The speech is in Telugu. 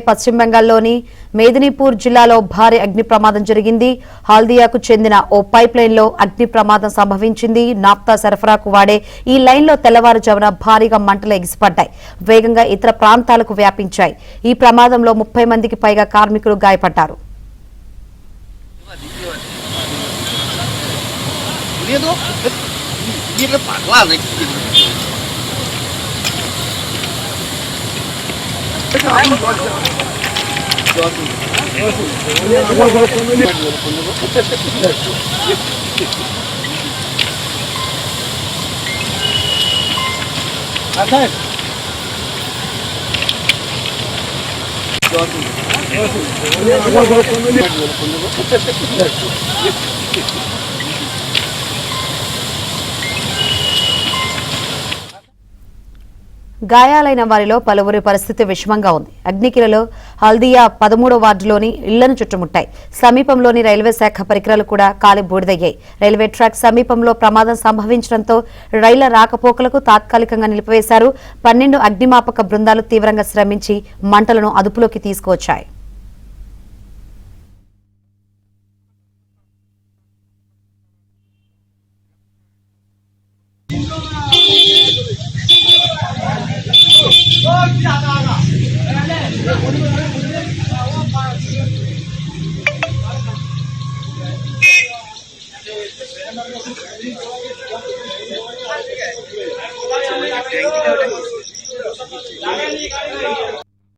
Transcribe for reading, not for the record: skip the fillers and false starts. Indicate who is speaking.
Speaker 1: పశ్చిమ బెంగాల్లోని మేదినీపూర్ జిల్లాలో భారీ అగ్ని ప్రమాదం జరిగింది. హాల్దియాకు చెందిన ఓ పైప్ లైన్ లో అగ్ని ప్రమాదం సంభవించింది. నాఫ్తా సరఫరాకు వాడే ఈ లైన్ లో తెల్లవారుజామున భారీగా మంటలు ఎగిసిపడ్డాయి. వేగంగా ఇతర ప్రాంతాలకు వ్యాపించాయి. ఈ ప్రమాదంలో 30 మందికి పైగా కార్మికులు గాయపడ్డారు. గాయాలైన వారిలో పలువురి పరిస్థితి విషమంగా ఉంది. అగ్నికిలలో హల్దియా 13వ వార్డులోని ఇళ్లను చుట్టుముట్టాయి. సమీపంలోని రైల్వే శాఖ పరికరాలు కూడా కాలి బూడిదయ్యాయి. రైల్వే ట్రాక్ సమీపంలో ప్రమాదం సంభవించడంతో రైళ్ల రాకపోకలకు తాత్కాలికంగా నిలిపివేశారు. 12 అగ్నిమాపక బృందాలు తీవ్రంగా శ్రమించి మంటలను అదుపులోకి తీసుకువచ్చాయి. Oh,